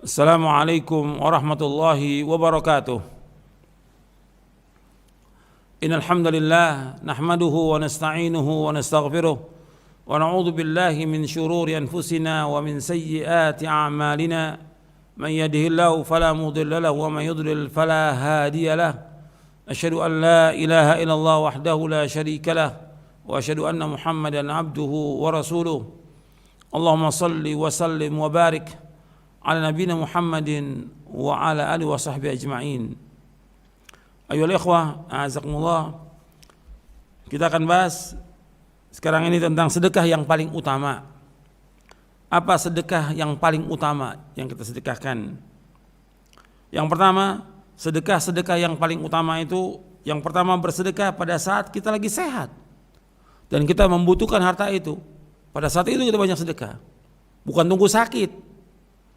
Assalamualaikum warahmatullahi wabarakatuh. Innal hamdalillah nahmaduhu wa nasta'inuhu wa nastaghfiruh wa na'udzu billahi min shururi anfusina wa min sayyiati a'malina. Man yahdihillahu fala mudilla lahu wa man yudlil fala hadiya lahu. Asyhadu an la ilaha illallah wahdahu la syarika lahu wa asyhadu anna Muhammadan abduhu wa rasuluh. Allahumma salli wa sallim wa barik ala nabiyina Muhammadin wa ala alihi wa sahbihi ajma'in. Ayyuhal ikhwah, a'azakumullah. Kita akan bahas sekarang ini tentang sedekah yang paling utama. Apa sedekah yang paling utama yang kita sedekahkan? Yang pertama, sedekah yang paling utama itu, yang pertama bersedekah pada saat kita lagi sehat dan kita membutuhkan harta itu. Pada saat itu kita banyak sedekah, bukan tunggu sakit.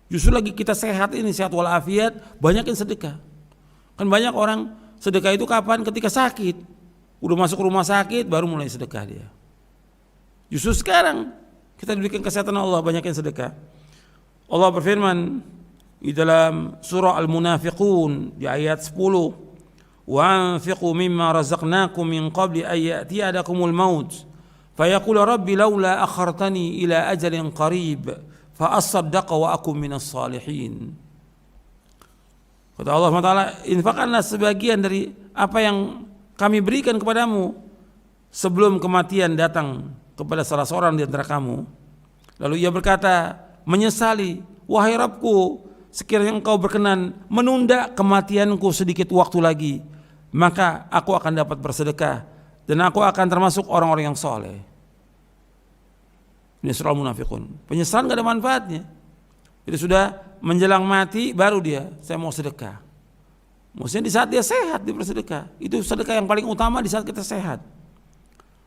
Justru lagi kita sehat ini, sehat walafiat, banyakin sedekah. Kan banyak orang sedekah itu kapan? Ketika sakit. Udah masuk rumah sakit baru mulai sedekah dia. Justru sekarang kita diberikan kesehatan Allah, banyakin sedekah. Allah berfirman di dalam surah Al-Munafiqun di ayat 10, "Wa anfiqu mimma razaqnakum min qabli an ya'tiyadakumul maut fayaqulu rabbi laula akhartani ila ajalin qarib fa as-saddaqa wa akum minas salihin." Kata Allah SWT, infakkanlah sebagian dari apa yang kami berikan kepadamu sebelum kematian datang kepada salah seorang di antara kamu. Lalu ia berkata, menyesali, wahai Rabbku, sekiranya engkau berkenan menunda kematianku sedikit waktu lagi, maka aku akan dapat bersedekah dan aku akan termasuk orang-orang yang soleh. Ini surah Al-Munafiqun. Penyesalan gak ada manfaatnya. Itu sudah menjelang mati baru dia, saya mau sedekah. Maksudnya di saat dia sehat dia bersedekah. Itu sedekah yang paling utama di saat kita sehat.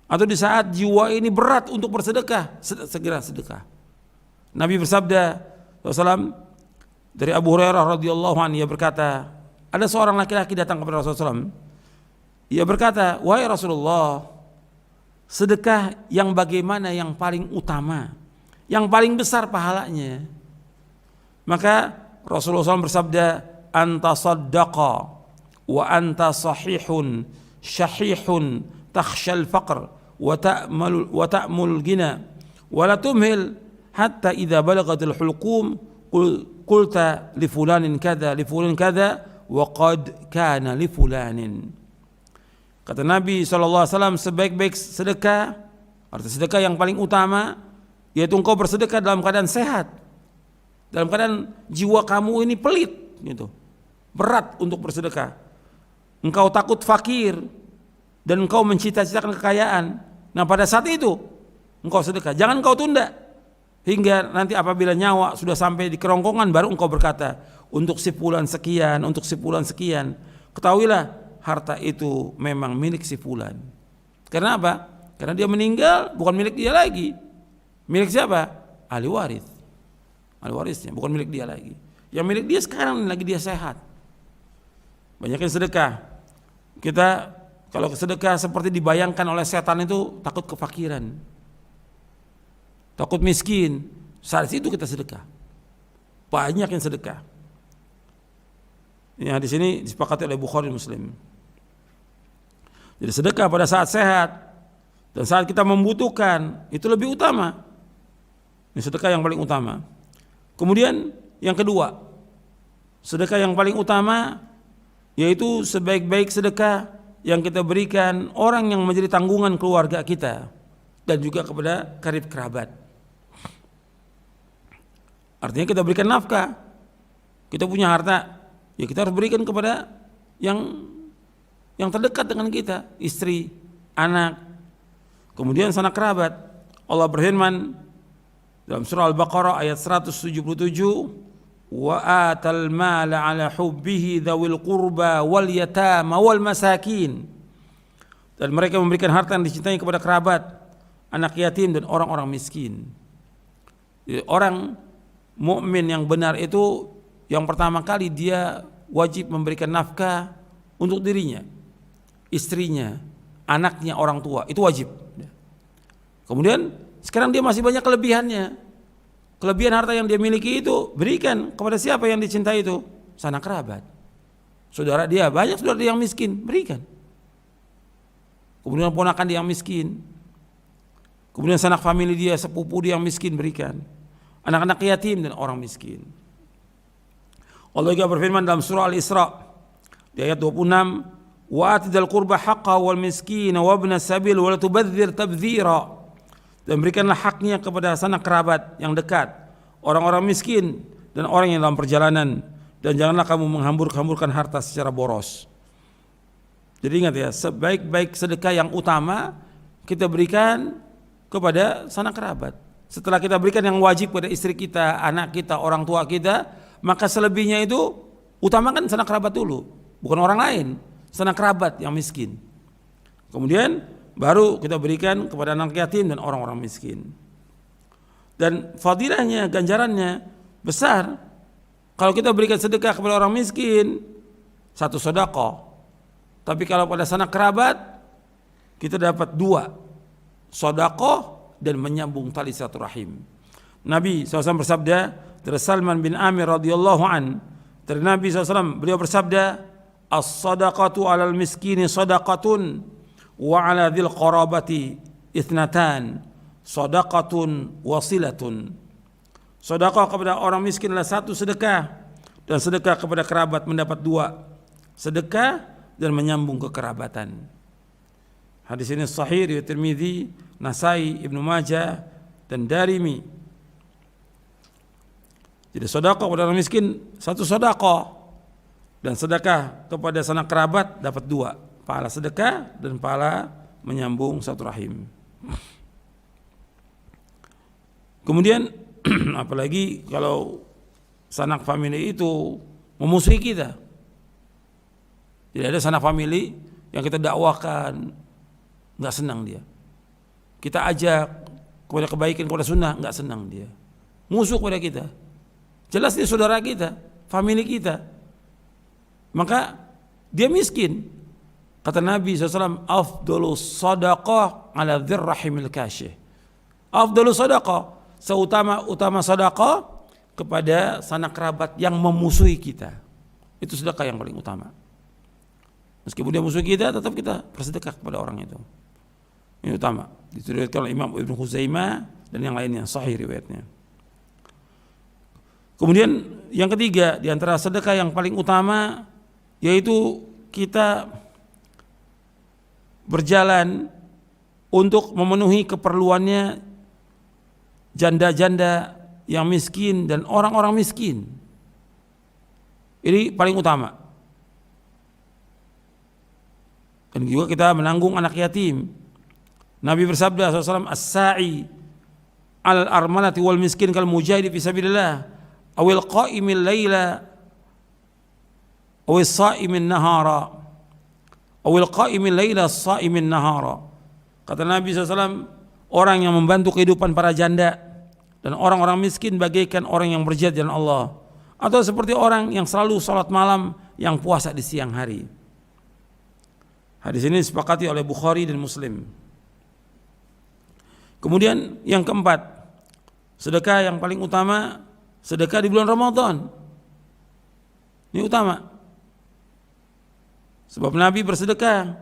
Atau di saat jiwa ini berat untuk bersedekah, segera sedekah. Nabi bersabda SAW dari Abu Hurairah radhiyallahu anhu, ia berkata, ada seorang laki-laki datang kepada Rasulullah SAW. Ia berkata, wahai Rasulullah, sedekah yang bagaimana yang paling utama, yang paling besar pahalanya? Maka Rasulullah SAW bersabda, anta saddaqa wa anta sahihun syahihun takhshal faqr wa ta'mul gina wa la tumhil hatta idza balagatil hulqum qulta li fulanin kadza wa qad kana li fulanin. Kata Nabi SAW, sebaik-baik sedekah, arti sedekah yang paling utama, yaitu engkau bersedekah dalam keadaan sehat, dalam keadaan jiwa kamu ini pelit, gitu, berat untuk bersedekah. Engkau takut fakir dan engkau mencita-citakan kekayaan. Nah pada saat itu engkau sedekah, jangan engkau tunda hingga nanti apabila nyawa sudah sampai di kerongkongan baru engkau berkata, untuk si fulan sekian, untuk si fulan sekian. Ketahuilah, harta itu memang milik si fulan. Karena apa? Karena dia meninggal, bukan milik dia lagi. Milik siapa? Ahli waris. Ahli warisnya, bukan milik dia lagi. Yang milik dia sekarang lagi dia sehat. Banyakin sedekah. Kita kalau sedekah seperti dibayangkan oleh setan itu takut kefakiran, takut miskin. Saat itu kita sedekah. Banyakin sedekah. Ini hadis ini disepakati oleh Bukhari Muslim. Jadi sedekah pada saat sehat dan saat kita membutuhkan itu lebih utama. Ini sedekah yang paling utama. Kemudian yang kedua, sedekah yang paling utama yaitu sebaik-baik sedekah yang kita berikan orang yang menjadi tanggungan keluarga kita dan juga kepada karib kerabat. Artinya kita berikan nafkah, kita punya harta, ya kita harus berikan kepada yang terdekat dengan kita, istri, anak, kemudian sanak kerabat. Allah berfirman dalam surah Al-Baqarah ayat 177, wa atal mala ala hubbihi dzawil qurba wal yatama wal masakin. Dan mereka memberikan harta yang dicintai kepada kerabat, anak yatim dan orang-orang miskin. Jadi orang mukmin yang benar itu yang pertama kali dia wajib memberikan nafkah untuk dirinya, istrinya, anaknya, orang tua, itu wajib. Kemudian sekarang dia masih banyak kelebihannya. kelebihan harta yang dia miliki itu berikan kepada siapa yang dicintai itu? Sanak kerabat. Saudara dia, banyak saudara dia yang miskin, berikan. Kemudian ponakan dia yang miskin. Kemudian sanak famili dia, sepupu dia yang miskin, berikan. Anak-anak yatim dan orang miskin. Allah juga berfirman dalam surah Al-Isra di ayat 26, wa atidal qurba haqqa wal miskin wa ibna sabil wa la tubadzir tabdzira. Dan berikanlah haknya kepada sanak kerabat yang dekat, orang-orang miskin dan orang yang dalam perjalanan, dan janganlah kamu menghambur-hamburkan harta secara boros. Jadi ingat ya, sebaik-baik sedekah yang utama kita berikan kepada sanak kerabat. Setelah kita berikan yang wajib kepada istri kita, anak kita, orang tua kita, maka selebihnya itu utamakan sanak kerabat dulu, bukan orang lain, sanak kerabat yang miskin. Kemudian baru kita berikan kepada anak yatim dan orang-orang miskin. Dan fadilahnya, ganjarannya besar. Kalau kita berikan sedekah kepada orang miskin, satu sedekah. Tapi kalau pada sanak kerabat, kita dapat dua, sedekah dan menyambung tali silaturahim. Nabi SAW bersabda, dari Salman bin Amir radhiyallahu an, dari Nabi SAW beliau bersabda, as-sadaqatu 'alal miskini sadaqatun wa 'ala dzil qarabati ithnatan, sadaqatun wasilatun. Sedekah kepada orang miskin adalah satu sedekah, dan sedekah kepada kerabat mendapat dua, sedekah dan menyambung kekerabatan. Hadis ini sahih riwayat Tirmidzi, Nasai, Ibnu Majah dan Darimi. Jadi sedekah kepada orang miskin satu sedekah, dan sedekah kepada sanak kerabat dapat dua, pahala sedekah dan pahala menyambung satu rahim. Kemudian apalagi kalau sanak famili itu memusuhi kita. Jadi ada sanak famili yang kita dakwakan, nggak senang dia. Kita ajak kepada kebaikan, kepada sunnah, nggak senang dia. Musuh kepada kita. Jelas dia saudara kita, famili kita. Maka dia miskin. Kata Nabi SAW, afdolus sadaqah ala dzirrahimil kasyih. Afdolus sadaqah, seutama-utama sedekah kepada sanak kerabat yang memusuhi kita. Itu sedekah yang paling utama. Meskipun dia musuh kita, tetap kita bersedekah kepada orang itu. Ini utama. Diriwayatkan oleh Imam Ibnu Khuzaimah dan yang lainnya, sahih riwayatnya. Kemudian yang ketiga di antara sedekah yang paling utama, yaitu kita berjalan untuk memenuhi keperluannya janda-janda yang miskin dan orang-orang miskin. Ini paling utama. Dan juga kita menanggung anak yatim. Nabi bersabda SAW, as-sa'i al-armalati wal miskin kal mujahidi fi sabilillah awil qa'imil layla awil sa'imin nahara awil qa'imil layla sa'imin nahara. Kata Nabi SAW, orang yang membantu kehidupan para janda dan orang-orang miskin bagaikan orang yang berjihad di jalan Allah, atau seperti orang yang selalu salat malam yang puasa di siang hari. Hadis ini disepakati oleh Bukhari dan Muslim. Kemudian yang keempat, sedekah yang paling utama, sedekah di bulan Ramadan. Ini utama. Sebab Nabi bersedekah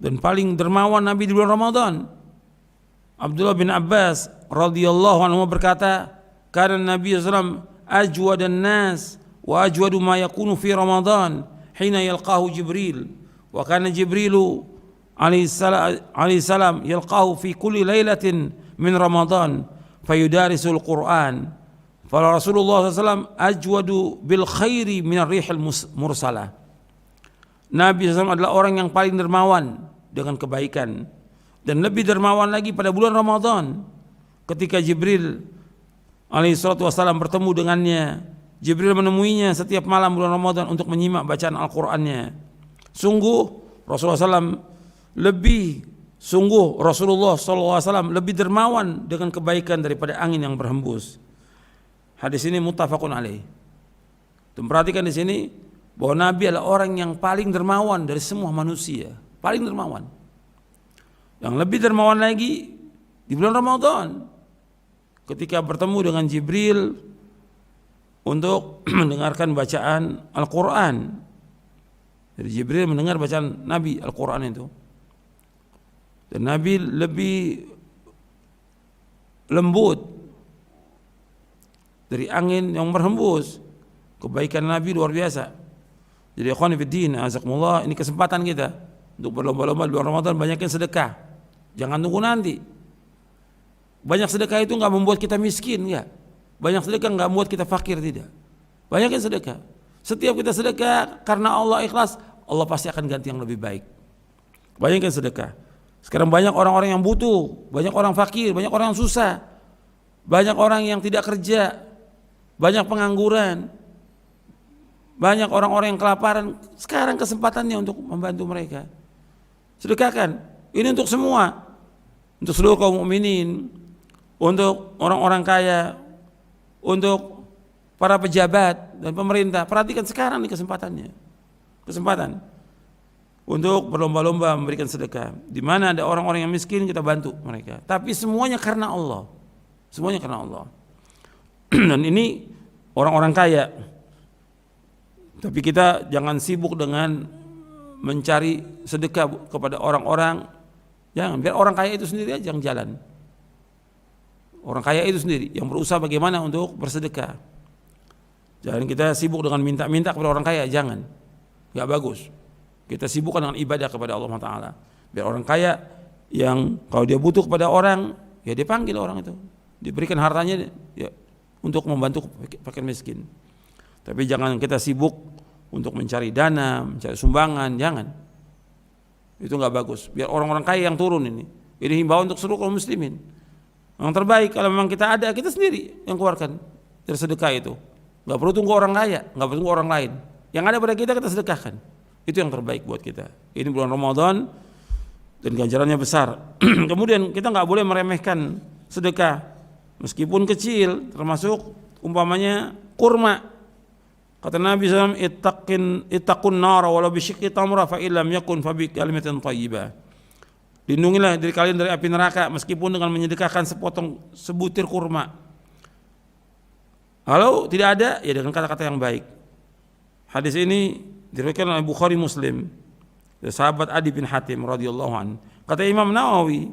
dan paling dermawan Nabi di bulan Ramadan. Abdullah bin Abbas radhiyallahu anhu berkata, "Kana Nabi sallallahu alaihi wasallam ajwadan nas wa ajwadu ma yakunu fi Ramadan hina yalqahu Jibril, wa kana Jibrilu alaihi salam yalqahu fi kulli lailatin min Ramadan fayudarisul Quran. Fala Rasulullah sallallahu alaihi wasallam ajwadu bil khairi min ar-rihil mursalah." Nabi SAW adalah orang yang paling dermawan dengan kebaikan, dan lebih dermawan lagi pada bulan Ramadan ketika Jibril alaihissalatu wassalam bertemu dengannya. Jibril menemuinya setiap malam bulan Ramadan untuk menyimak bacaan Al-Qur'annya. Rasulullah SAW lebih dermawan dengan kebaikan daripada angin yang berhembus. Hadis ini muttafaqun alaih. Dan perhatikan di sini bahwa Nabi adalah orang yang paling dermawan dari semua manusia, paling dermawan. Yang lebih dermawan lagi di bulan Ramadan, ketika bertemu dengan Jibril untuk mendengarkan bacaan Al-Quran. Jadi Jibril mendengar bacaan Nabi Al-Quran itu. Dan Nabi lebih lembut dari angin yang berhembus. Kebaikan Nabi luar biasa. Jadi ikhwan fillah, azakumullah, ini kesempatan kita untuk berlomba-lomba di bulan Ramadan, banyakin sedekah. Jangan tunggu nanti. Banyak sedekah itu enggak membuat kita miskin, enggak. Banyak sedekah enggak membuat kita fakir, tidak. Banyakin sedekah. Setiap kita sedekah karena Allah ikhlas, Allah pasti akan ganti yang lebih baik. Banyakin sedekah. Sekarang banyak orang-orang yang butuh, banyak orang fakir, banyak orang yang susah, banyak orang yang tidak kerja, banyak pengangguran, banyak orang-orang yang kelaparan. Sekarang kesempatannya untuk membantu mereka. Sedekahkan. Ini untuk semua, untuk seluruh kaum mukminin, untuk orang-orang kaya, untuk para pejabat dan pemerintah. Perhatikan sekarang nih kesempatannya. Kesempatan untuk berlomba-lomba memberikan sedekah. Di mana ada orang-orang yang miskin, kita bantu mereka. Tapi semuanya karena Allah. Semuanya karena Allah. Dan ini orang-orang kaya. Tapi kita jangan sibuk dengan mencari sedekah kepada orang-orang. Jangan, biar orang kaya itu sendiri aja yang jalan. Orang kaya itu sendiri yang berusaha bagaimana untuk bersedekah. Jangan kita sibuk dengan minta-minta kepada orang kaya, jangan. Enggak bagus. Kita sibukkan dengan ibadah kepada Allah Ta'ala. Biar orang kaya yang kalau dia butuh kepada orang, ya dia panggil orang itu, diberikan hartanya ya, untuk membantu fakir miskin. Tapi jangan kita sibuk untuk mencari dana, mencari sumbangan, jangan. Itu enggak bagus. Biar orang-orang kaya yang turun ini. Ini himbauan untuk seluruh kaum muslimin. Yang terbaik kalau memang kita ada, kita sendiri yang keluarkan dari sedekah itu. Enggak perlu tunggu orang kaya, enggak perlu tunggu orang lain. Yang ada pada kita sedekahkan. Itu yang terbaik buat kita. Ini bulan Ramadan dan ganjarannya besar. Kemudian kita enggak boleh meremehkan sedekah meskipun kecil, termasuk umpamanya kurma. Kata Nabi SAW, ittaqun nara walau bisyikki tamra fa illam yakun fa bi kalimatin thayyibah. Lindungilah diri kalian dari api neraka meskipun dengan menyedekahkan sebutir kurma. Kalau tidak ada, ya dengan kata-kata yang baik. Hadis ini diriwayatkan oleh Bukhari Muslim dari sahabat Adi bin Hatim radhiyallahu an. Kata Imam Nawawi,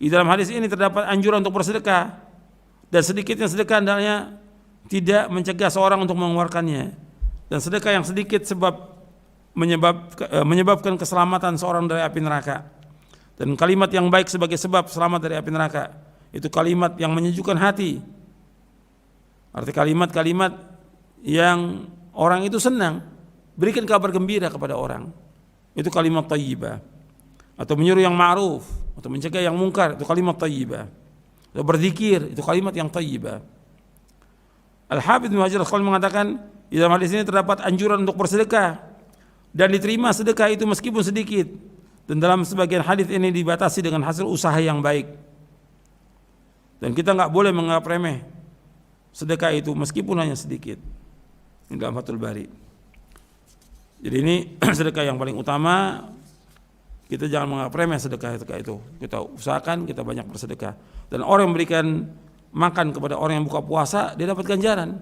di dalam hadis ini terdapat anjuran untuk bersedekah, dan sedikitnya sedekah hendaknya tidak mencegah seorang untuk mengeluarkannya, dan sedekah yang sedikit menyebabkan keselamatan seorang dari api neraka. Dan kalimat yang baik sebagai sebab selamat dari api neraka itu kalimat yang menyejukkan hati. Arti kalimat-kalimat yang orang itu senang, berikan kabar gembira kepada orang, itu kalimat thayyibah. Atau menyuruh yang ma'ruf, atau mencegah yang mungkar, itu kalimat thayyibah. Atau berzikir, itu kalimat yang thayyibah. Al-Hafidz Ibnu Hajar Al-Asqalani mengatakan, di dalam hadis ini terdapat anjuran untuk bersedekah dan diterima sedekah itu meskipun sedikit. Dan dalam sebagian hadis ini dibatasi dengan hasil usaha yang baik. Dan kita enggak boleh menganggap remeh sedekah itu meskipun hanya sedikit. Ini dalam Fathul Bari. Jadi ini sedekah yang paling utama. Kita jangan menganggap remeh sedekah itu. Kita usahakan kita banyak bersedekah. Dan orang yang memberikan makan kepada orang yang buka puasa, dia dapat ganjaran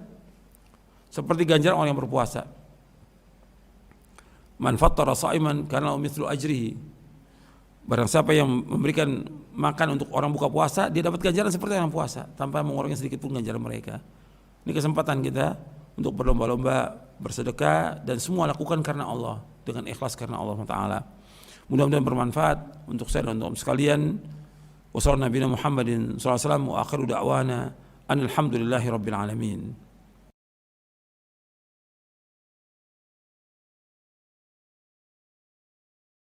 seperti ganjaran orang yang berpuasa. Man fattara sha'iman kana mithlu ajrihi. Barang siapa yang memberikan makan untuk orang buka puasa, dia dapat ganjaran seperti orang puasa tanpa mengurangi sedikit pun ganjaran mereka. Ini kesempatan kita untuk berlomba-lomba bersedekah dan semua lakukan karena Allah, dengan ikhlas karena Allah Ta'ala. Mudah-mudahan bermanfaat untuk saya dan untuk sekalian. Wassalamualaikum warahmatullahi wabarakatuh. Wa akhiru da'wana anil hamdulillahi rabbil alamin.